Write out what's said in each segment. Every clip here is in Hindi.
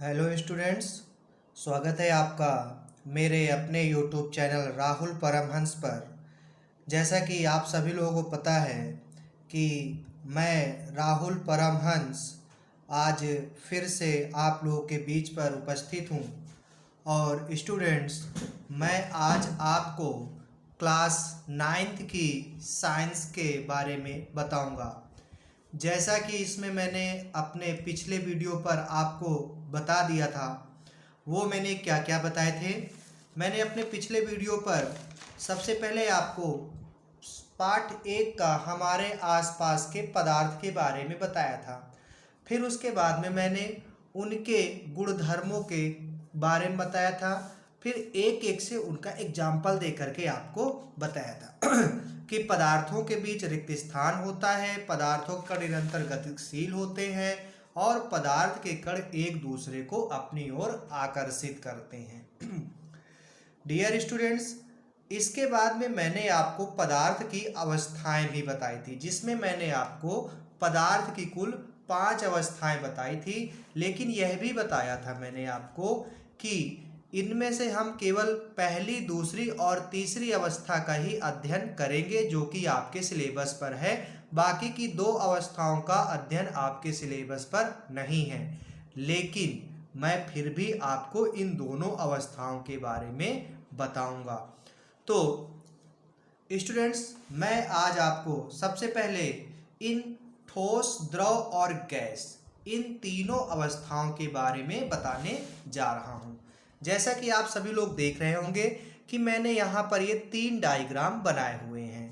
हेलो स्टूडेंट्स, स्वागत है आपका मेरे अपने यूट्यूब चैनल राहुल परमहंस पर। जैसा कि आप सभी लोगों को पता है कि मैं राहुल परमहंस आज फिर से आप लोगों के बीच पर उपस्थित हूँ। और स्टूडेंट्स, मैं आज आपको क्लास 9th की साइंस के बारे में बताऊँगा। जैसा कि इसमें मैंने अपने पिछले वीडियो पर आपको बता दिया था, वो मैंने क्या क्या बताए थे। मैंने अपने पिछले वीडियो पर सबसे पहले आपको पार्ट 1 का हमारे आसपास के पदार्थ के बारे में बताया था। फिर उसके बाद में मैंने उनके गुणधर्मों के बारे में बताया था। फिर एक एक से उनका एग्जाम्पल दे करके आपको बताया था कि पदार्थों के बीच रिक्त स्थान होता है, पदार्थों के कण निरंतर गतिशील होते हैं और पदार्थ के कण एक दूसरे को अपनी ओर आकर्षित करते हैं। डियर स्टूडेंट्स, इसके बाद में मैंने आपको पदार्थ की अवस्थाएं भी बताई थी, जिसमें मैंने आपको पदार्थ की कुल 5 अवस्थाएं बताई थी। लेकिन यह भी बताया था मैंने आपको कि इनमें से हम केवल पहली, दूसरी और तीसरी अवस्था का ही अध्ययन करेंगे, जो कि आपके सिलेबस पर है। बाकी की 2 अवस्थाओं का अध्ययन आपके सिलेबस पर नहीं है। लेकिन मैं फिर भी आपको इन दोनों अवस्थाओं के बारे में बताऊंगा। तो स्टूडेंट्स, मैं आज आपको सबसे पहले इन ठोस, द्रव और गैस, इन तीनों अवस्थाओं के बारे में बताने जा रहा हूं। जैसा कि आप सभी लोग देख रहे होंगे कि मैंने यहाँ पर ये 3 डायग्राम बनाए हुए हैं।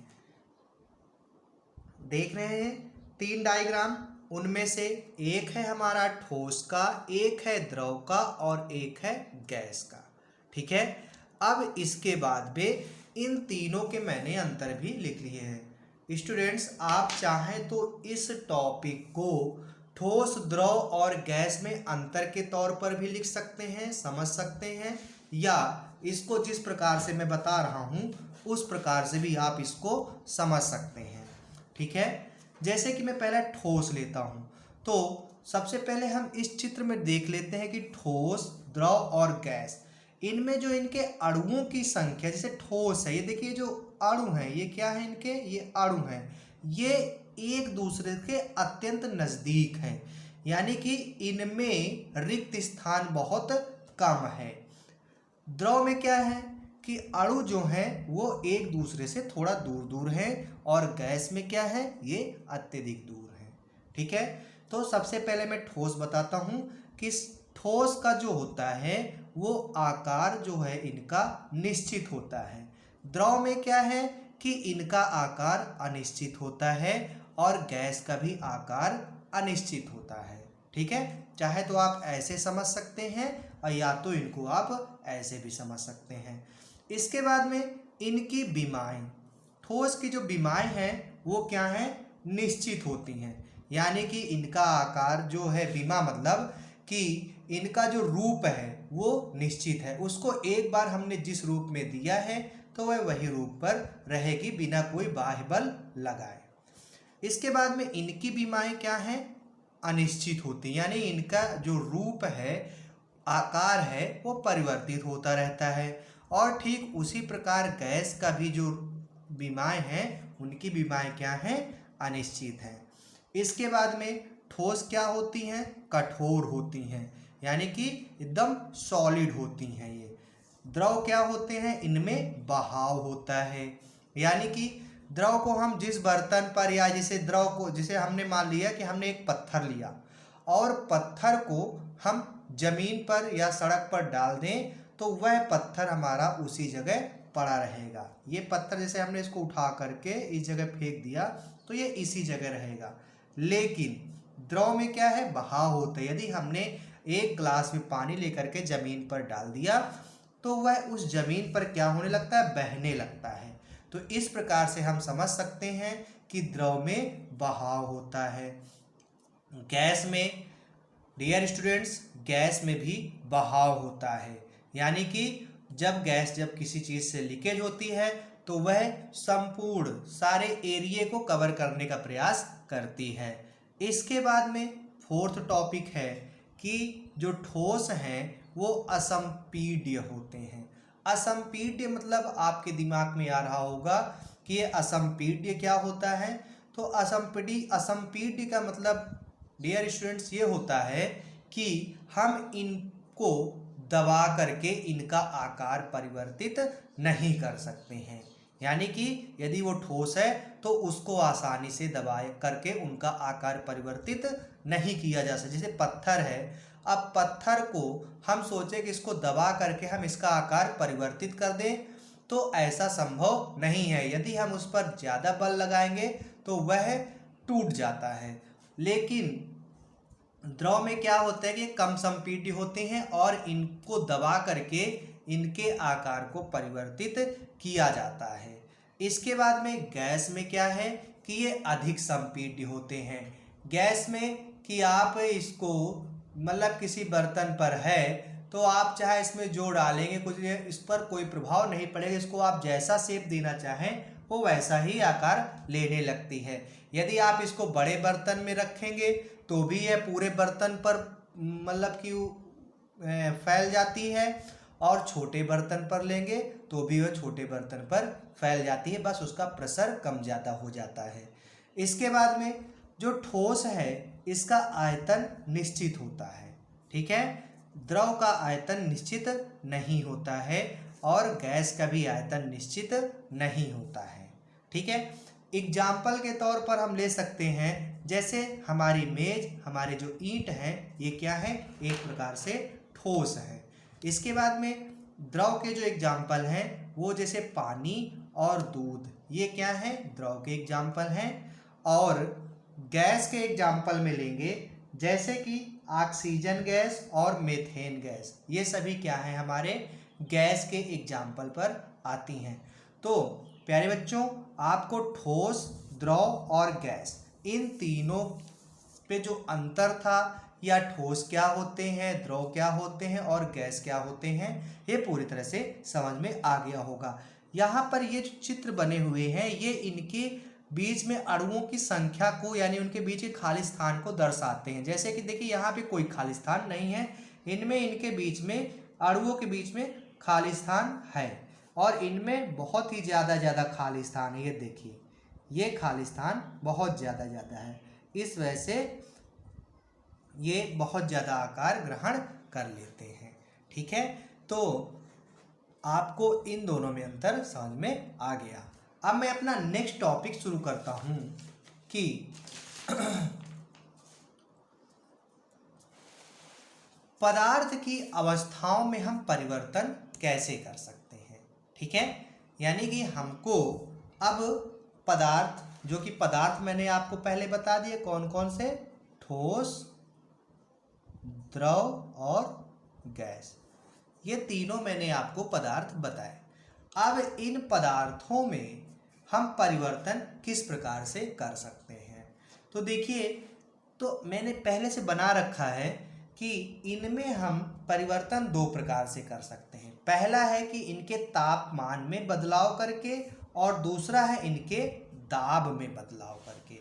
देख रहे हैं 3 डायग्राम। उनमें से एक है हमारा ठोस का, एक है द्रव का और एक है गैस का। ठीक है। अब इसके बाद में इन तीनों के मैंने अंतर भी लिख लिए हैं। स्टूडेंट्स, आप चाहें तो इस टॉपिक को ठोस, द्रव और गैस में अंतर के तौर पर भी लिख सकते हैं, समझ सकते हैं, या इसको जिस प्रकार से मैं बता रहा हूं उस प्रकार से भी आप इसको समझ सकते हैं। ठीक है। जैसे कि मैं पहले ठोस लेता हूं, तो सबसे पहले हम इस चित्र में देख लेते हैं कि ठोस, द्रव और गैस, इनमें जो इनके अणुओं की संख्या, जैसे ठोस है, ये देखिए जो अणु हैं, ये क्या है, इनके ये अणु हैं, ये एक दूसरे के अत्यंत नजदीक हैं। यानी कि इनमें रिक्त स्थान बहुत कम है। द्रव में क्या है कि अणु जो हैं वो एक दूसरे से थोड़ा दूर दूर हैं, और गैस में क्या है, ये अत्यधिक दूर है। ठीक है। तो सबसे पहले मैं ठोस बताता हूं कि ठोस का जो होता है वो आकार जो है इनका निश्चित होता है। द्रव में क्या है कि इनका आकार अनिश्चित होता है और गैस का भी आकार अनिश्चित होता है। ठीक है। चाहे तो आप ऐसे समझ सकते हैं और या तो इनको आप ऐसे भी समझ सकते हैं। इसके बाद में इनकी विमाएं, ठोस की जो विमाएं हैं वो क्या है, निश्चित होती हैं। यानी कि इनका आकार जो है, विमा मतलब कि इनका जो रूप है वो निश्चित है। उसको एक बार हमने जिस रूप में दिया है तो वह वही रूप पर रहेगी बिना कोई बाह्य बल लगाए। इसके बाद में इनकी विमाएं क्या हैं, अनिश्चित होती, यानी इनका जो रूप है, आकार है, वो परिवर्तित होता रहता है। और ठीक उसी प्रकार गैस का भी जो विमाएं हैं, उनकी विमाएं क्या हैं, अनिश्चित हैं। इसके बाद में ठोस क्या होती हैं, कठोर होती हैं, यानी कि एकदम सॉलिड होती हैं ये। द्रव क्या होते हैं, इनमें बहाव होता है। यानी कि द्रव को हम जिस बर्तन पर, या जिसे द्रव को, जिसे हमने मान लिया कि हमने एक पत्थर लिया और पत्थर को हम जमीन पर या सड़क पर डाल दें तो वह पत्थर हमारा उसी जगह पड़ा रहेगा। ये पत्थर जैसे हमने इसको उठा करके इस जगह फेंक दिया तो ये इसी जगह रहेगा। लेकिन द्रव में क्या है, बहाव होता है। यदि हमने एक ग्लास में पानी लेकर के जमीन पर डाल दिया तो वह उस जमीन पर क्या होने लगता है, बहने लगता है। तो इस प्रकार से हम समझ सकते हैं कि द्रव में बहाव होता है। गैस में, डियर स्टूडेंट्स, गैस में भी बहाव होता है। यानी कि जब किसी चीज़ से लीकेज होती है तो वह संपूर्ण सारे एरिया को कवर करने का प्रयास करती है। इसके बाद में फोर्थ टॉपिक है कि जो ठोस हैं वो असंपीड्य होते हैं। असंपीड्य मतलब आपके दिमाग में आ रहा होगा कि ये असंपीड्य क्या होता है। तो असंपीड्य का मतलब डियर स्टूडेंट्स ये होता है कि हम इनको दबा करके इनका आकार परिवर्तित नहीं कर सकते हैं। यानी कि यदि वो ठोस है तो उसको आसानी से दबा करके उनका आकार परिवर्तित नहीं किया जा सकता। जैसे पत्थर है, अब पत्थर को हम सोचें कि इसको दबा करके हम इसका आकार परिवर्तित कर दें, तो ऐसा संभव नहीं है। यदि हम उस पर ज़्यादा बल लगाएंगे तो वह टूट जाता है। लेकिन द्रव में क्या होता है कि कम संपीड्य होते हैं और इनको दबा करके इनके आकार को परिवर्तित किया जाता है। इसके बाद में गैस में क्या है कि ये अधिक संपीड्य होते हैं। गैस में कि आप इसको मतलब किसी बर्तन पर है तो आप चाहे इसमें जो डालेंगे कुछ इस पर कोई प्रभाव नहीं पड़ेगा। इसको आप जैसा शेप देना चाहें वो वैसा ही आकार लेने लगती है। यदि आप इसको बड़े बर्तन में रखेंगे तो भी यह पूरे बर्तन पर मतलब कि फैल जाती है, और छोटे बर्तन पर लेंगे तो भी वह छोटे बर्तन पर फैल जाती है, बस उसका प्रेशर कम ज़्यादा हो जाता है। इसके बाद में जो ठोस है इसका आयतन निश्चित होता है, ठीक है। द्रव का आयतन निश्चित नहीं होता है और गैस का भी आयतन निश्चित नहीं होता है, ठीक है। एग्जाम्पल के तौर पर हम ले सकते हैं, जैसे हमारी मेज, हमारे जो ईंट हैं ये क्या है, एक प्रकार से ठोस है। इसके बाद में द्रव के जो एग्जाम्पल हैं वो जैसे पानी और दूध, ये क्या है, द्रव के एग्जाम्पल हैं। और गैस के एग्जाम्पल में लेंगे जैसे कि ऑक्सीजन गैस और मीथेन गैस, ये सभी क्या है, हमारे गैस के एग्जाम्पल पर आती हैं। तो प्यारे बच्चों, आपको ठोस, द्रव और गैस इन तीनों पे जो अंतर था, या ठोस क्या होते हैं, द्रव क्या होते हैं और गैस क्या होते हैं, ये पूरी तरह से समझ में आ गया होगा। यहाँ पर ये जो चित्र बने हुए हैं ये इनके बीच में अणुओं की संख्या को यानी उनके बीच के खाली स्थान को दर्शाते हैं। जैसे कि देखिए यहाँ पे कोई खाली स्थान नहीं है, इनमें इनके बीच में अणुओं के बीच में खाली स्थान है और इनमें बहुत ही ज़्यादा खाली स्थान है। ये देखिए ये खाली स्थान बहुत ज़्यादा है, इस वजह से ये बहुत ज़्यादा आकार ग्रहण कर लेते हैं, ठीक है। तो आपको इन दोनों में अंतर समझ में आ गया। अब मैं अपना नेक्स्ट टॉपिक शुरू करता हूं कि पदार्थ की अवस्थाओं में हम परिवर्तन कैसे कर सकते हैं, ठीक है। यानी कि हमको अब पदार्थ, जो कि पदार्थ मैंने आपको पहले बता दिए कौन कौन से, ठोस, द्रव और गैस, ये तीनों मैंने आपको पदार्थ बताए। अब इन पदार्थों में हम परिवर्तन किस प्रकार से कर सकते हैं, तो देखिए, तो मैंने पहले से बना रखा है कि इनमें हम परिवर्तन दो प्रकार से कर सकते हैं। पहला है कि इनके तापमान में बदलाव करके और दूसरा है इनके दाब में बदलाव करके।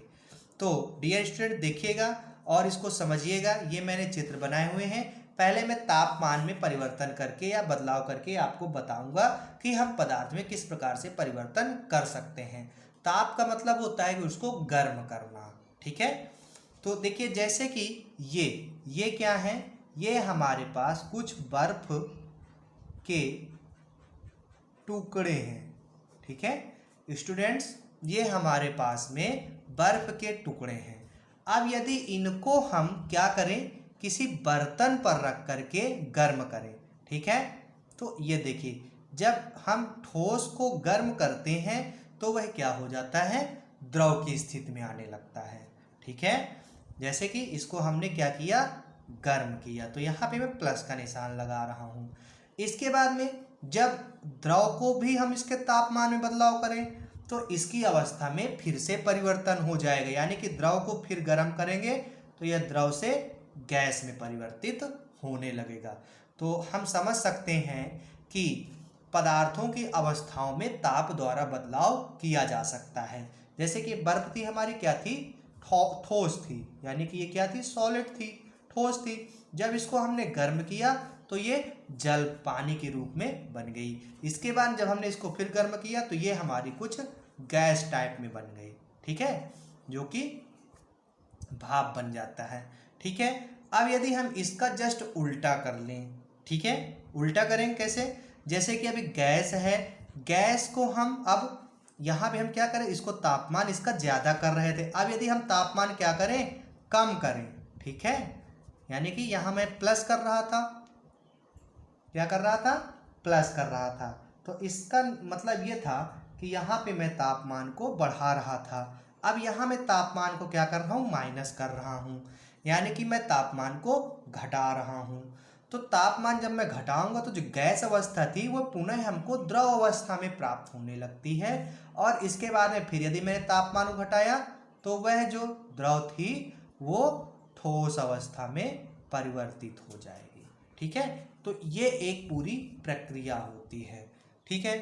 तो डियर स्टूडेंट देखिएगा और इसको समझिएगा, ये मैंने चित्र बनाए हुए हैं। पहले मैं तापमान में परिवर्तन करके या बदलाव करके आपको बताऊंगा कि हम पदार्थ में किस प्रकार से परिवर्तन कर सकते हैं। ताप का मतलब होता है कि उसको गर्म करना, ठीक है। तो देखिए जैसे कि ये क्या है, ये हमारे पास कुछ बर्फ के टुकड़े हैं, ठीक है स्टूडेंट्स, ये हमारे पास में बर्फ के टुकड़े हैं। अब यदि इनको हम क्या करें, किसी बर्तन पर रख करके गर्म करें, ठीक है। तो ये देखिए जब हम ठोस को गर्म करते हैं तो वह क्या हो जाता है, द्रव की स्थिति में आने लगता है, ठीक है। जैसे कि इसको हमने क्या किया, गर्म किया, तो यहाँ पे मैं प्लस का निशान लगा रहा हूँ। इसके बाद में जब द्रव को भी हम इसके तापमान में बदलाव करें तो इसकी अवस्था में फिर से परिवर्तन हो जाएगा, यानी कि द्रव को फिर गर्म करेंगे तो यह द्रव से गैस में परिवर्तित होने लगेगा। तो हम समझ सकते हैं कि पदार्थों की अवस्थाओं में ताप द्वारा बदलाव किया जा सकता है। जैसे कि बर्फ थी हमारी क्या थी, ठोस थी, यानी कि ये क्या थी, सॉलिड थी, ठोस थी। जब इसको हमने गर्म किया तो ये जल पानी के रूप में बन गई। इसके बाद जब हमने इसको फिर गर्म किया तो ये हमारी कुछ गैस टाइप में बन गई, ठीक है, जो कि भाप बन जाता है, ठीक है। अब यदि हम इसका जस्ट उल्टा कर लें, ठीक है, उल्टा करेंगे कैसे, जैसे कि अभी गैस है, गैस को हम अब यहाँ पे हम क्या करें, इसको तापमान इसका ज़्यादा कर रहे थे, अब यदि हम तापमान क्या करें, कम करें, ठीक है, यानी कि यहाँ मैं प्लस कर रहा था, क्या कर रहा था, प्लस कर रहा था, तो इसका मतलब ये था कि यहाँ पे मैं तापमान को बढ़ा रहा था, अब यहाँ मैं तापमान को क्या कर रहा हूँ, माइनस कर रहा हूँ, यानी कि मैं तापमान को घटा रहा हूँ। तो तापमान जब मैं घटाऊंगा तो जो गैस अवस्था थी वो पुनः हमको द्रव अवस्था में प्राप्त होने लगती है, और इसके बाद में फिर यदि मैंने तापमान को घटाया तो वह जो द्रव थी वो ठोस अवस्था में परिवर्तित हो जाएगी, ठीक है। तो ये एक पूरी प्रक्रिया होती है, ठीक है।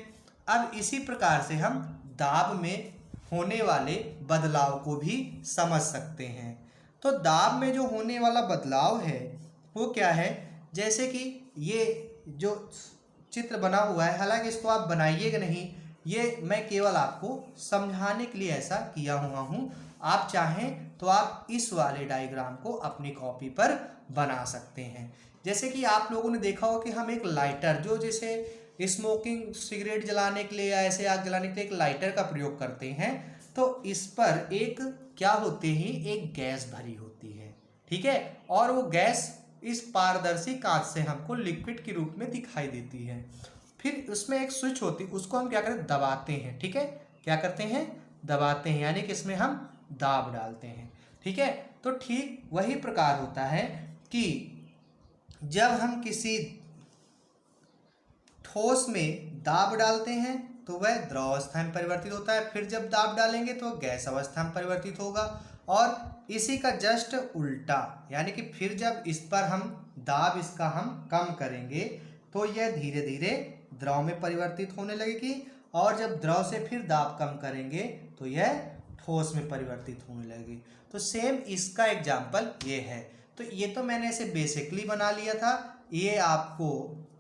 अब इसी प्रकार से हम दाब में होने वाले बदलाव को भी समझ सकते हैं। तो दाब में जो होने वाला बदलाव है वो क्या है, जैसे कि ये जो चित्र बना हुआ है, हालांकि इसको आप बनाइएगा नहीं, ये मैं केवल आपको समझाने के लिए ऐसा किया हुआ हूँ। आप चाहें तो आप इस वाले डायग्राम को अपनी कॉपी पर बना सकते हैं। जैसे कि आप लोगों ने देखा होगा कि हम एक लाइटर, जो जैसे स्मोकिंग सिगरेट जलाने के लिए या ऐसे आग जलाने के लिए एक लाइटर का प्रयोग करते हैं, तो इस पर एक क्या होते ही एक गैस भरी होती है, ठीक है, और वो गैस इस पारदर्शी कांच से हमको लिक्विड के रूप में दिखाई देती है। फिर उसमें एक स्विच होती है, उसको हम क्या करते हैं, दबाते हैं, ठीक है, क्या करते हैं, दबाते हैं, यानी कि इसमें हम दाब डालते हैं, ठीक है। तो ठीक वही प्रकार होता है कि जब हम किसी ठोस में दाब डालते हैं तो वह द्रव अवस्था में परिवर्तित होता है, फिर जब दाब डालेंगे तो गैस अवस्था में परिवर्तित होगा, और इसी का जस्ट उल्टा, यानी कि फिर जब इस पर हम दाब इसका हम कम करेंगे तो यह धीरे धीरे द्रव में परिवर्तित होने लगेगी, और जब द्रव से फिर दाब कम करेंगे तो यह ठोस में परिवर्तित होने लगेगी। तो सेम इसका एग्जाम्पल ये है। तो ये तो मैंने ऐसे बेसिकली बना लिया था, ये आपको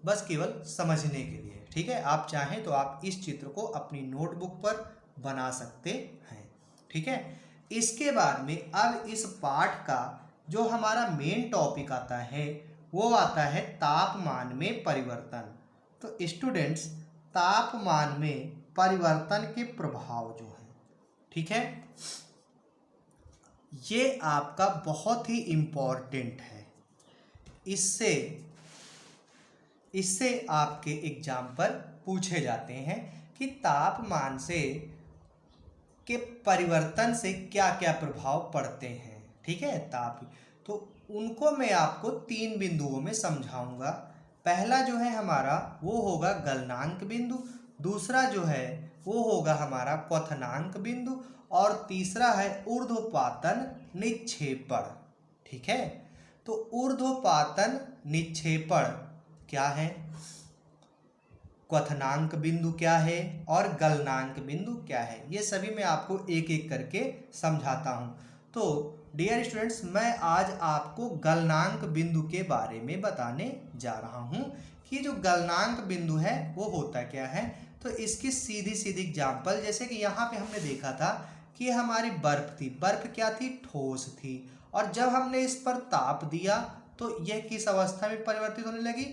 बस केवल समझने के लिए, ठीक है। आप चाहें तो आप इस चित्र को अपनी नोटबुक पर बना सकते हैं, ठीक है। इसके बाद में अब इस पाठ का जो हमारा मेन टॉपिक आता है वो आता है तापमान में परिवर्तन। तो स्टूडेंट्स, तापमान में परिवर्तन के प्रभाव जो है, ठीक है, ये आपका बहुत ही इम्पोर्टेंट है। इससे आपके एग्जाम पर पूछे जाते हैं कि तापमान से के परिवर्तन से क्या क्या प्रभाव पड़ते हैं, ठीक है। तो उनको मैं आपको 3 बिंदुओं में समझाऊंगा। पहला जो है हमारा वो होगा गलनांक बिंदु, दूसरा जो है वो होगा हमारा क्वथनांक बिंदु, और तीसरा है ऊर्ध्वपातन निक्षेपण, ठीक है। तो ऊर्ध्वपातन निक्षेपण क्या है, क्वथनांक बिंदु क्या है, और गलनांक बिंदु क्या है, ये सभी मैं आपको एक एक करके समझाता हूँ। तो डियर स्टूडेंट्स, मैं आज आपको गलनांक बिंदु के बारे में बताने जा रहा हूँ कि जो गलनांक बिंदु है वो होता क्या है। तो इसकी सीधी सीधी एग्जाम्पल, जैसे कि यहाँ पे हमने देखा था कि हमारी बर्फ थी, बर्फ क्या थी, ठोस थी, और जब हमने इस पर ताप दिया तो यह किस अवस्था में परिवर्तित होने लगी,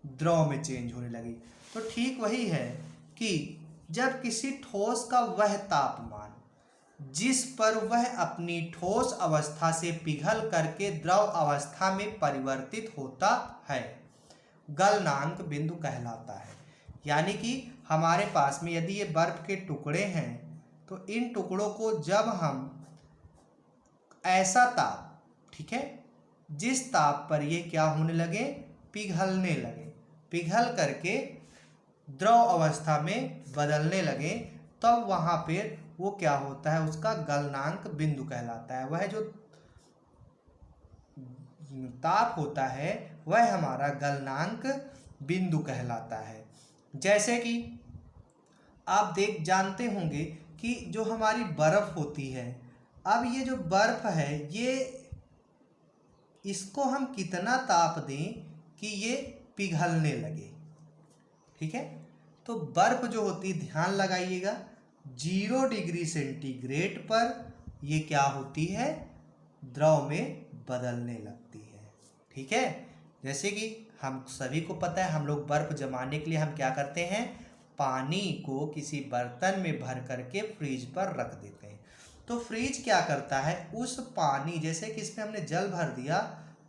द्रव में चेंज होने लगी। तो ठीक वही है कि जब किसी ठोस का वह तापमान जिस पर वह अपनी ठोस अवस्था से पिघल करके द्रव अवस्था में परिवर्तित होता है, गलनांक बिंदु कहलाता है। यानी कि हमारे पास में यदि ये बर्फ के टुकड़े हैं तो इन टुकड़ों को जब हम ऐसा ताप, ठीक है, जिस ताप पर ये क्या होने लगे, पिघलने लगे, पिघल करके द्रव अवस्था में बदलने लगे, तब वहाँ पर वो क्या होता है, उसका गलनांक बिंदु कहलाता है। वह जो ताप होता है वह हमारा गलनांक बिंदु कहलाता है। जैसे कि आप जानते होंगे कि जो हमारी बर्फ होती है, अब ये जो बर्फ है ये इसको हम कितना ताप दें कि ये पिघलने लगे। ठीक है, तो बर्फ जो होती है, ध्यान लगाइएगा, 0 डिग्री सेंटीग्रेड पर ये क्या होती है, द्रव में बदलने लगती है। ठीक है, जैसे कि हम सभी को पता है, हम लोग बर्फ जमाने के लिए हम क्या करते हैं, पानी को किसी बर्तन में भर करके फ्रीज पर रख देते हैं। तो फ्रीज क्या करता है, उस पानी, जैसे कि इसमें हमने जल भर दिया,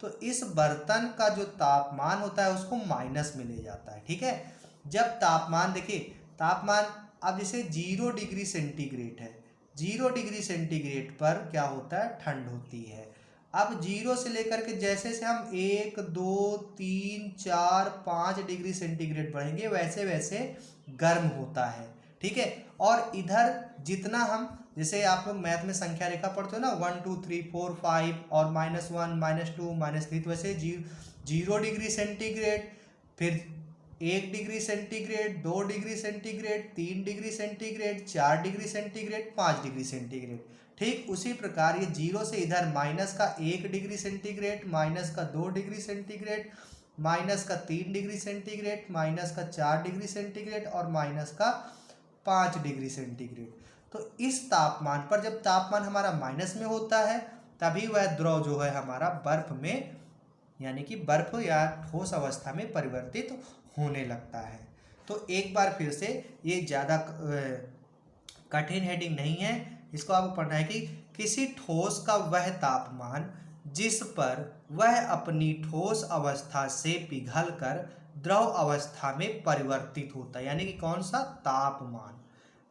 तो इस बर्तन का जो तापमान होता है उसको माइनस में ले जाता है। ठीक है, जब तापमान, देखिए तापमान अब जैसे 0 डिग्री सेंटीग्रेड है, 0 डिग्री सेंटीग्रेड पर क्या होता है, ठंड होती है। अब 0 से लेकर के जैसे से हम 1 2 3 4 5 डिग्री सेंटीग्रेड बढ़ेंगे, वैसे वैसे गर्म होता है। ठीक है, और इधर जितना हम, जैसे आप लोग मैथ में संख्या रेखा पढ़ते हो ना, 1 2 3 4 5 और -1 -2 -3, तो वैसे 0 डिग्री सेंटीग्रेड, फिर 1 degree centigrade, 2 degree centigrade, 3 degree centigrade, 4 degree centigrade, 5 degree centigrade. ठीक उसी प्रकार ये 0 से इधर माइनस का 1 डिग्री सेंटीग्रेड, माइनस का 2 डिग्री सेंटीग्रेड, माइनस का 3 डिग्री सेंटीग्रेड, माइनस का 4 डिग्री सेंटीग्रेड और माइनस का 5 डिग्री सेंटीग्रेड। तो इस तापमान पर, जब तापमान हमारा माइनस में होता है, तभी वह द्रव जो है हमारा बर्फ में, यानी कि बर्फ या ठोस अवस्था में परिवर्तित होने लगता है। तो एक बार फिर से, ये ज़्यादा कठिन हेडिंग नहीं है, इसको आपको पढ़ना है कि किसी ठोस का वह तापमान जिस पर वह अपनी ठोस अवस्था से पिघलकर द्रव अवस्था में परिवर्तित होता है, यानी कि कौन सा तापमान,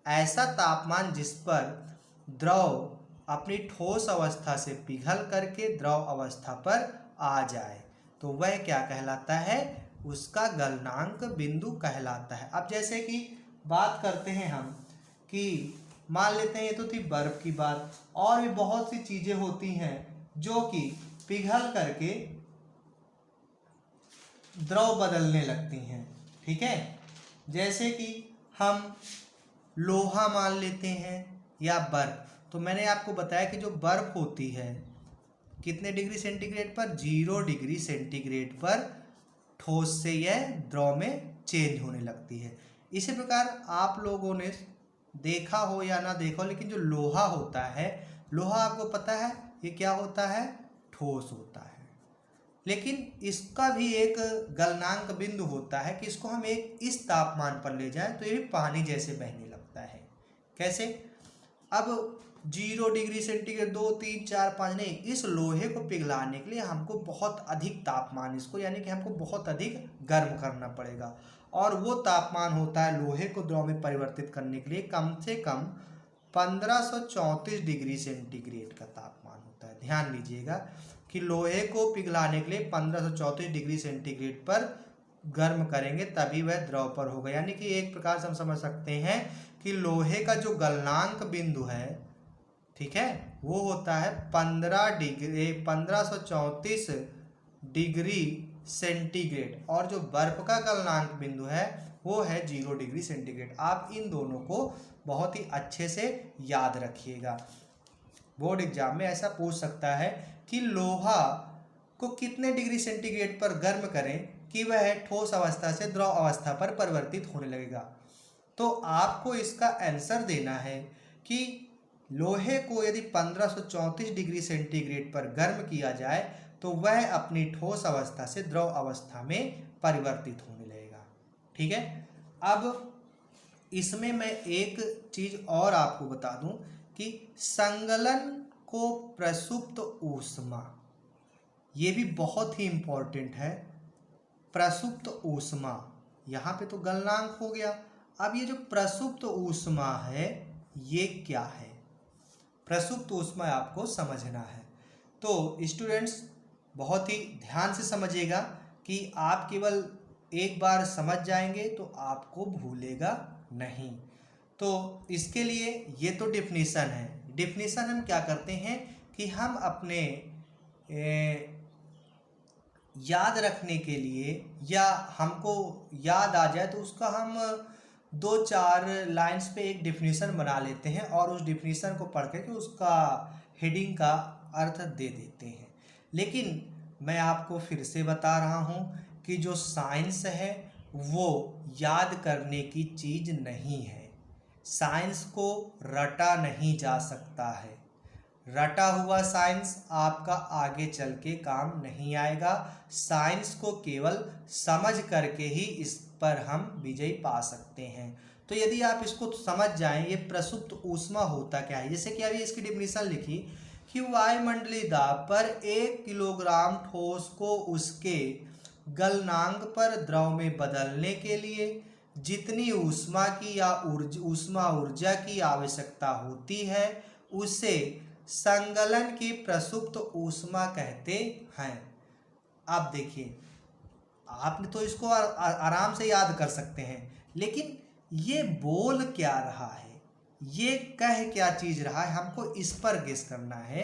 ऐसा तापमान जिस पर द्रव अपनी ठोस अवस्था से पिघल करके द्रव अवस्था पर आ जाए, तो वह क्या कहलाता है, उसका गलनांक बिंदु कहलाता है। अब जैसे कि बात करते हैं हम कि मान लेते हैं, ये तो थी बर्फ की बात, और भी बहुत सी चीजें होती हैं जो कि पिघल करके द्रव बदलने लगती हैं। ठीक है, जैसे कि हम लोहा मान लेते हैं या बर्फ। तो मैंने आपको बताया कि जो बर्फ होती है, कितने डिग्री सेंटीग्रेड पर, 0 डिग्री सेंटीग्रेड पर ठोस से यह द्रव में चेंज होने लगती है। इसी प्रकार आप लोगों ने देखा हो या ना देखा हो, लेकिन जो लोहा होता है, लोहा आपको पता है ये क्या होता है, ठोस होता है, लेकिन इसका भी एक गलनांक बिंदु होता है कि इसको हम एक इस तापमान पर ले जाएं तो ये भी पानी जैसे बहने लगता है। कैसे, अब 0 डिग्री सेंटीग्रेड 2 3 4 5 नहीं, इस लोहे को पिघलाने के लिए हमको बहुत अधिक तापमान, इसको यानी कि हमको बहुत अधिक गर्म करना पड़ेगा, और वो तापमान होता है लोहे को द्रव में परिवर्तित करने के लिए कम से कम 1534 डिग्री सेंटीग्रेड का तापमान होता है। ध्यान लीजिएगा कि लोहे को पिघलाने के लिए 1534 डिग्री सेंटीग्रेड पर गर्म करेंगे, तभी वह द्रव पर होगा। यानी कि एक प्रकार से हम समझ सकते हैं कि लोहे का जो गलनांक बिंदु है, ठीक है, वो होता है 1534 डिग्री सेंटीग्रेड, और जो बर्फ का गलनांक बिंदु है वो है 0 डिग्री सेंटीग्रेड। आप इन दोनों को बहुत ही अच्छे से याद रखिएगा, बोर्ड एग्जाम में ऐसा पूछ सकता है कि लोहा को कितने डिग्री सेंटीग्रेड पर गर्म करें कि वह ठोस अवस्था से द्रव अवस्था पर परिवर्तित होने लगेगा। तो आपको इसका आंसर देना है कि लोहे को यदि 1534 डिग्री सेंटीग्रेड पर गर्म किया जाए तो वह अपनी ठोस अवस्था से द्रव अवस्था में परिवर्तित होने लगेगा। ठीक है, अब इसमें मैं एक चीज और आपको बता दूं कि संगलन को प्रसुप्त ऊष्मा, ये भी बहुत ही इंपॉर्टेंट है। प्रसुप्त ऊष्मा, यहाँ पे तो गलनांक हो गया, अब ये जो प्रसुप्त ऊष्मा है ये क्या है, प्रसुप्त ऊष्मा आपको समझना है। तो स्टूडेंट्स बहुत ही ध्यान से समझिएगा कि आप केवल एक बार समझ जाएंगे तो आपको भूलेगा नहीं। तो इसके लिए ये तो डिफिनीशन है, डिफिनीशन हम क्या करते हैं कि हम अपने याद रखने के लिए या हमको याद आ जाए तो उसका हम 2-4 लाइंस पे एक डिफिनीशन बना लेते हैं और उस डिफिनीशन को पढ़ के उसका हेडिंग का अर्थ दे देते हैं। लेकिन मैं आपको फिर से बता रहा हूँ कि जो साइंस है वो याद करने की चीज़ नहीं है। साइंस को रटा नहीं जा सकता है। रटा हुआ साइंस आपका आगे चल के काम नहीं आएगा। साइंस को केवल समझ करके ही इस पर हम विजय पा सकते हैं। तो यदि आप इसको समझ जाएं, ये प्रसुप्त ऊष्मा होता क्या है, जैसे कि अभी इसकी डिफिनीशन लिखी कि वायुमंडलीय दाब पर 1 किलोग्राम ठोस को उसके गलनांक पर द्रव में बदलने के लिए जितनी ऊष्मा की या ऊष्मा ऊर्जा की आवश्यकता होती है उसे संगलन की प्रसुप्त ऊष्मा कहते हैं। आप देखिए, आपने तो इसको आराम से याद कर सकते हैं, लेकिन ये बोल क्या रहा है, ये कह क्या चीज़ रहा है, हमको इस पर गेस करना है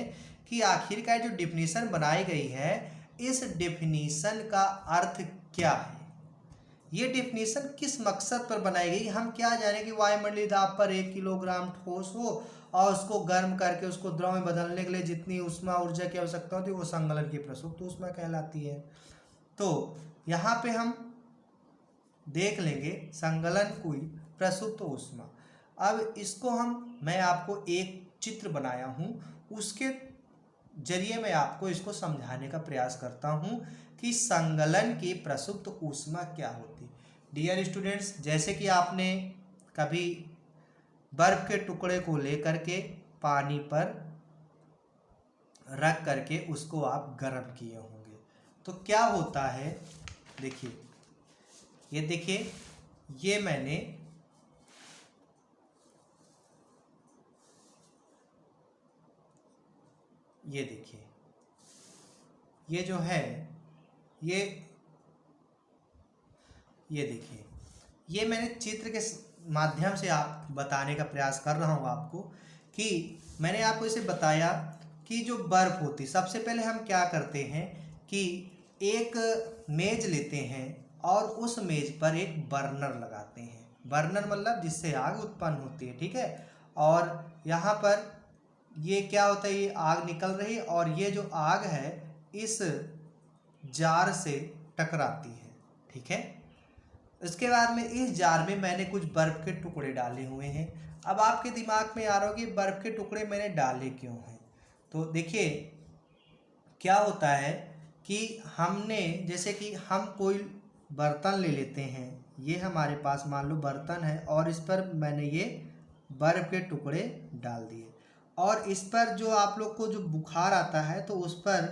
कि आखिरकार जो डिफिनीशन बनाई गई है इस डिफिनीशन का अर्थ क्या है। ये डिफिनीशन किस मकसद पर बनाई गई। हम क्या जाने कि वायुमंडलीय दाब पर 1 किलोग्राम ठोस हो और उसको गर्म करके उसको द्रव में बदलने के लिए जितनी ऊष्मा ऊर्जा की आवश्यकता होती है वो संगलन की प्रसुप्त ऊष्मा कहलाती है। तो यहाँ पे हम देख लेंगे संगलन की प्रसुप्त ऊष्मा। अब इसको मैं आपको एक चित्र बनाया हूँ, उसके जरिए मैं आपको इसको समझाने का प्रयास करता हूँ कि संगलन की प्रसुप्त ऊष्मा क्या होती। डियर स्टूडेंट्स, जैसे कि आपने कभी बर्फ के टुकड़े को लेकर के पानी पर रख करके उसको आप गर्म किए होंगे, तो क्या होता है, देखिए ये देखिए, ये मैंने ये देखिए, ये जो है ये देखिए, ये मैंने चित्र के माध्यम से आप बताने का प्रयास कर रहा हूँ आपको कि मैंने आपको इसे बताया कि जो बर्फ होती, सबसे पहले हम क्या करते हैं कि एक मेज लेते हैं और उस मेज पर एक बर्नर लगाते हैं। बर्नर मतलब जिससे आग उत्पन्न होती है, ठीक है। और यहाँ पर ये क्या होता है, ये आग निकल रही है और ये जो आग है इस जार से टकराती है, ठीक है। इसके बाद में इस जार में मैंने कुछ बर्फ़ के टुकड़े डाले हुए हैं। अब आपके दिमाग में आ रहा हो कि बर्फ़ के टुकड़े मैंने डाले क्यों हैं। तो देखिए क्या होता है कि हमने, जैसे कि हम कोई बर्तन ले लेते हैं, ये हमारे पास मान लो बर्तन है और इस पर मैंने ये बर्फ़ के टुकड़े डाल दिए और इस पर जो आप लोग को जो बुखार आता है तो उस पर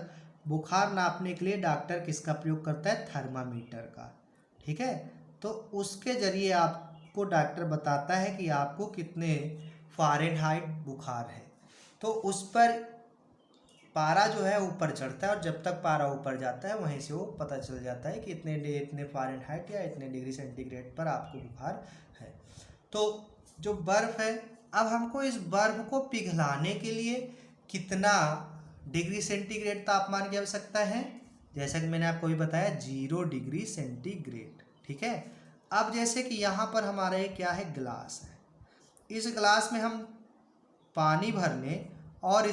बुखार नापने के लिए डॉक्टर किसका प्रयोग करता है, थर्मामीटर का, ठीक है। तो उसके ज़रिए आपको डॉक्टर बताता है कि आपको कितने फ़ारेनहाइट बुखार है। तो उस पर पारा जो है ऊपर चढ़ता है और जब तक पारा ऊपर जाता है वहीं से वो पता चल जाता है कि इतने फ़ारेनहाइट या इतने डिग्री सेंटीग्रेड पर आपको बुखार है। तो जो बर्फ़ है, अब हमको इस बर्फ़ को पिघलाने के लिए कितना डिग्री सेंटीग्रेड तापमान की आवश्यकता है, जैसा कि मैंने आपको भी बताया 0 डिग्री सेंटीग्रेड, ठीक है। अब जैसे कि यहाँ पर हमारा ये क्या है, ग्लास है। इस ग्लास में हम पानी भर लें और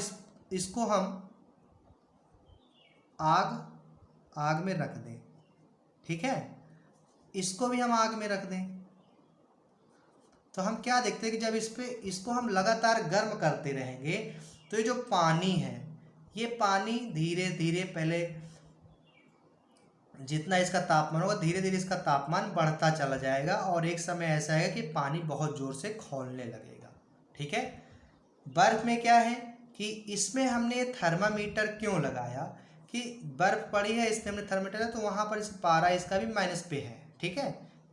इसको हम आग में रख दें, ठीक है। इसको भी हम आग में रख दें तो हम क्या देखते हैं कि जब इसको हम लगातार गर्म करते रहेंगे तो ये जो पानी है, ये पानी धीरे धीरे, पहले जितना इसका तापमान होगा धीरे धीरे इसका तापमान बढ़ता चला जाएगा और एक समय ऐसा है कि पानी बहुत ज़ोर से खौलने लगेगा, ठीक है। बर्फ़ में क्या है कि इसमें हमने थर्मामीटर क्यों लगाया कि बर्फ़ पड़ी है, इसमें हमने थर्मामीटर है तो वहाँ पर इस पारा इसका भी माइनस पे है, ठीक है।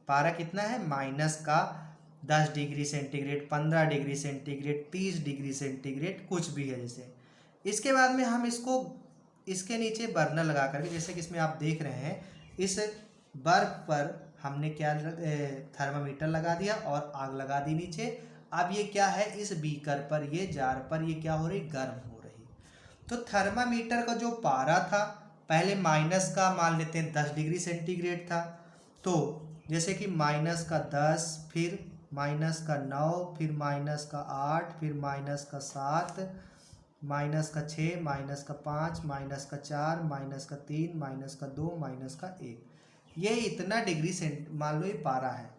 पारा कितना है, माइनस का 10 degree centigrade, 15 degree centigrade, 30 degree centigrade, कुछ भी है जैसे। इसके बाद में हम इसको इसके नीचे बर्नर लगा करके, जैसे कि इसमें आप देख रहे हैं, इस बर्फ़ पर हमने क्या थर्मामीटर लगा दिया और आग लगा दी नीचे। अब ये क्या है, इस बीकर पर, ये जार पर ये क्या हो रही, गर्म हो रही। तो थर्मामीटर का जो पारा था पहले माइनस का मान लेते हैं 10 डिग्री सेंटीग्रेड था, तो जैसे कि माइनस का 10, फिर माइनस का 9, फिर माइनस का 8, फिर माइनस का 7, -6, -5, -4, -3, -2, -1, ये इतना डिग्री सेंट मान लो ये पारा है।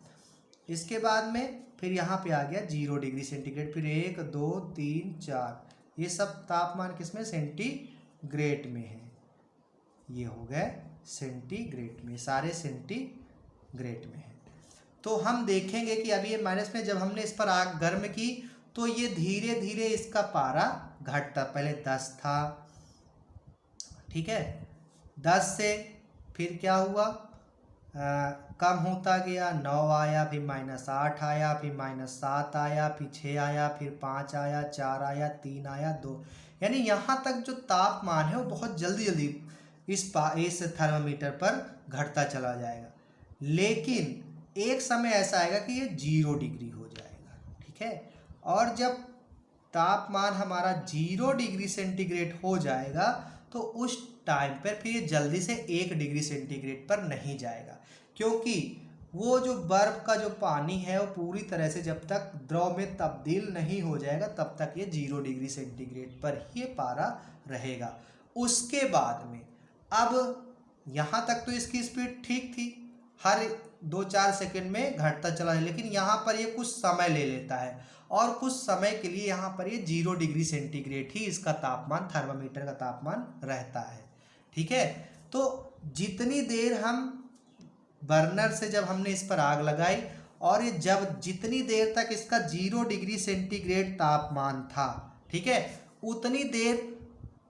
इसके बाद में फिर यहाँ पे आ गया 0 डिग्री सेंटीग्रेड, फिर 1 2 3 4, ये सब तापमान किसमें, सेंटीग्रेड में है। ये हो गए सेंटीग्रेड में, सारे सेंटीग्रेड में है। तो हम देखेंगे कि अभी ये माइनस में जब हमने इस पर आग गर्म की तो ये धीरे धीरे इसका पारा घटता, पहले 10 था, ठीक है, 10 से फिर क्या हुआ, कम होता गया, 9 आया, फिर -8 आया, फिर -7 आया, फिर 6 आया, फिर 5 आया, 4 आया, 3 आया, 2, यानी यहाँ तक जो तापमान है वो बहुत जल्दी जल्दी इस थर्मामीटर पर घटता चला जाएगा। लेकिन एक समय ऐसा आएगा कि ये 0 डिग्री हो जाएगा, ठीक है। और जब तापमान हमारा 0 डिग्री सेंटीग्रेड हो जाएगा तो उस टाइम पर फिर ये जल्दी से 1 डिग्री सेंटीग्रेड पर नहीं जाएगा, क्योंकि वो जो बर्फ का जो पानी है वो पूरी तरह से जब तक द्रव में तब्दील नहीं हो जाएगा तब तक ये 0 डिग्री सेंटीग्रेड पर ही पारा रहेगा। उसके बाद में अब यहाँ तक तो इसकी स्पीड ठीक थी, हर 2-4 सेकंड में घटता चला है, लेकिन यहाँ पर ये कुछ समय ले लेता है और कुछ समय के लिए यहाँ पर ये 0 डिग्री सेंटीग्रेड ही इसका तापमान, थर्मामीटर का तापमान रहता है, ठीक है। तो जितनी देर हम बर्नर से जब हमने इस पर आग लगाई और ये जब जितनी देर तक इसका 0 डिग्री सेंटीग्रेड तापमान था, ठीक है, उतनी देर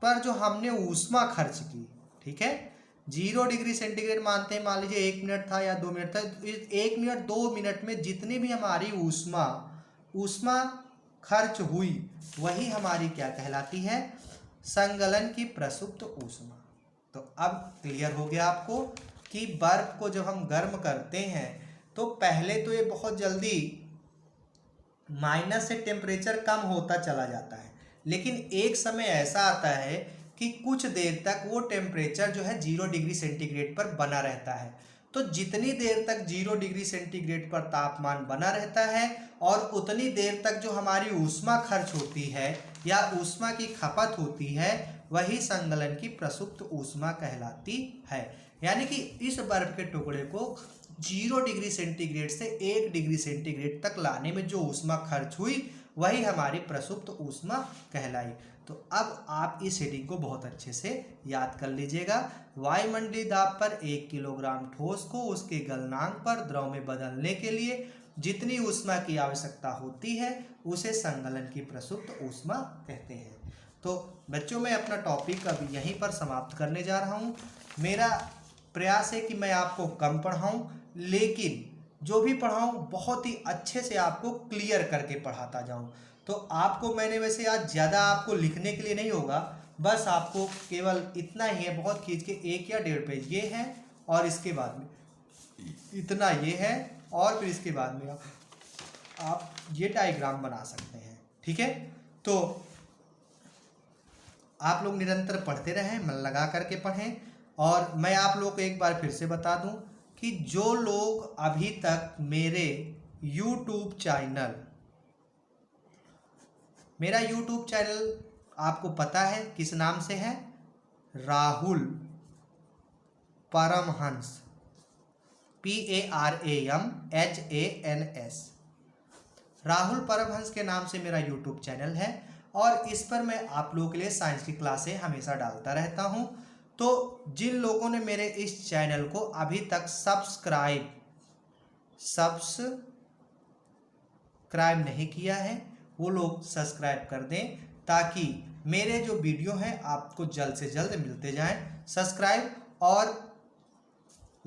पर जो हमने ऊष्मा खर्च की, ठीक है, 0 डिग्री सेंटीग्रेड मानते हैं, मान लीजिए 1 मिनट था या 2 मिनट था, 1 मिनट 2 मिनट में जितनी भी हमारी ऊष्मा खर्च हुई वही हमारी क्या कहलाती है, संगलन की प्रसुप्त ऊष्मा। तो अब क्लियर हो गया आपको कि बर्फ को जब हम गर्म करते हैं तो पहले तो ये बहुत जल्दी माइनस से टेम्परेचर कम होता चला जाता है, लेकिन एक समय ऐसा आता है कि कुछ देर तक वो टेम्परेचर जो है 0 डिग्री सेंटीग्रेड पर बना रहता है। तो जितनी देर तक 0 डिग्री सेंटीग्रेड पर तापमान बना रहता है और उतनी देर तक जो हमारी ऊष्मा खर्च होती है या ऊष्मा की खपत होती है वही संगलन की प्रसुप्त ऊष्मा कहलाती है। यानी कि इस बर्फ के टुकड़े को 0 डिग्री सेंटीग्रेड से 1 डिग्री सेंटीग्रेड तक लाने में जो ऊष्मा खर्च हुई वही हमारी प्रसुप्त ऊष्मा कहलाई। तो अब आप इस हेडिंग को बहुत अच्छे से याद कर लीजिएगा। वायुमंडलीय दाब पर 1 किलोग्राम ठोस को उसके गलनांक पर द्रव में बदलने के लिए जितनी ऊष्मा की आवश्यकता होती है उसे संगलन की प्रसुप्त ऊष्मा कहते हैं। तो बच्चों, मैं अपना टॉपिक अभी यहीं पर समाप्त करने जा रहा हूँ। मेरा प्रयास है कि मैं आपको कम पढ़ाऊँ, लेकिन जो भी पढ़ाऊँ बहुत ही अच्छे से आपको क्लियर करके पढ़ाता जाऊँ। तो आपको मैंने वैसे आज ज़्यादा आपको लिखने के लिए नहीं होगा, बस आपको केवल इतना ही है, बहुत खींच के 1 या 1.5 पेज ये है और इसके बाद में इतना ये है और फिर इसके बाद में आप ये डायग्राम बना सकते हैं, ठीक है। तो आप लोग निरंतर पढ़ते रहें, मन लगा करके पढ़ें। और मैं आप लोग को एक बार फिर से बता दूं कि जो लोग अभी तक मेरे YouTube चैनल, मेरा YouTube चैनल आपको पता है किस नाम से है, राहुल परमहंस, PARAMHANS, राहुल परमहंस के नाम से मेरा YouTube चैनल है और इस पर मैं आप लोगों के लिए साइंस की क्लासें हमेशा डालता रहता हूं। तो जिन लोगों ने मेरे इस चैनल को अभी तक सब्सक्राइब नहीं किया है वो लोग सब्सक्राइब कर दें, ताकि मेरे जो वीडियो हैं आपको जल्द से जल्द मिलते जाएं। सब्सक्राइब और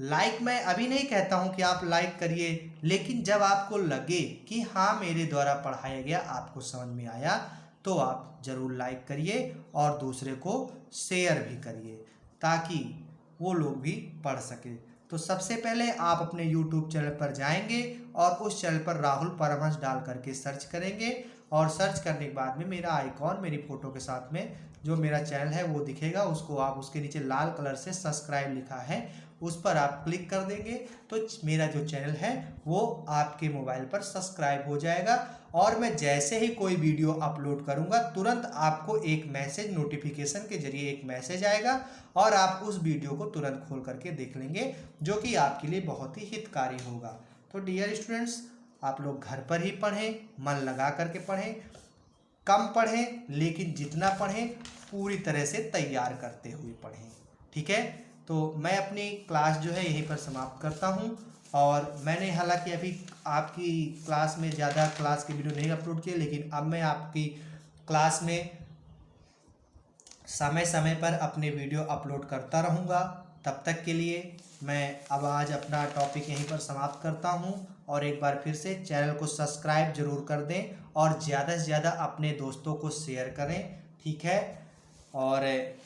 लाइक मैं अभी नहीं कहता हूं कि आप लाइक करिए, लेकिन जब आपको लगे कि हाँ मेरे द्वारा पढ़ाया गया आपको समझ में आया तो आप ज़रूर लाइक करिए और दूसरे को शेयर भी करिए ताकि वो लोग भी पढ़ सके। तो सबसे पहले आप अपने YouTube चैनल पर जाएंगे और उस चैनल पर राहुल परमहंस डाल करके सर्च करेंगे और सर्च करने के बाद में मेरा आइकॉन मेरी फ़ोटो के साथ में जो मेरा चैनल है वो दिखेगा, उसको आप उसके नीचे लाल कलर से सब्सक्राइब लिखा है उस पर आप क्लिक कर देंगे तो मेरा जो चैनल है वो आपके मोबाइल पर सब्सक्राइब हो जाएगा। और मैं जैसे ही कोई वीडियो अपलोड करूंगा तुरंत आपको एक मैसेज नोटिफिकेशन के जरिए एक मैसेज आएगा और आप उस वीडियो को तुरंत खोल करके देख लेंगे, जो कि आपके लिए बहुत ही हितकारी होगा। तो डियर स्टूडेंट्स, आप लोग घर पर ही पढ़ें, मन लगा करके पढ़ें, कम पढ़ें लेकिन जितना पढ़ें पूरी तरह से तैयार करते हुए पढ़ें। ठीक है, तो मैं अपनी क्लास जो है यहीं पर समाप्त करता हूं। और मैंने हालांकि अभी आपकी क्लास में ज़्यादा क्लास की वीडियो नहीं अपलोड की, लेकिन अब मैं आपकी क्लास में समय समय पर अपने वीडियो अपलोड करता रहूँगा। तब तक के लिए मैं अब आज अपना टॉपिक यहीं पर समाप्त करता हूँ। और एक बार फिर से चैनल को सब्सक्राइब जरूर कर दें और ज़्यादा से ज़्यादा अपने दोस्तों को शेयर करें। ठीक है, और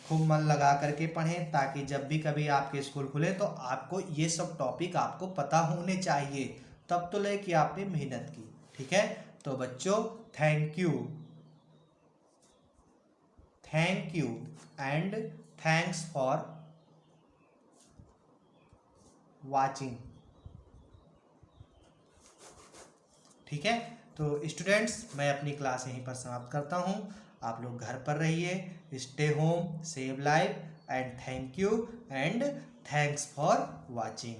खूब मन लगा करके पढ़ें ताकि जब भी कभी आपके स्कूल खुले तो आपको ये सब टॉपिक आपको पता होने चाहिए, तब तो ले कि आपने मेहनत की। ठीक है, तो बच्चों thank you and thanks for watching. ठीक है, तो स्टूडेंट्स मैं अपनी क्लास यहीं पर समाप्त करता हूँ। आप लोग घर पर रहिए, stay home, save life and thank you and thanks for watching.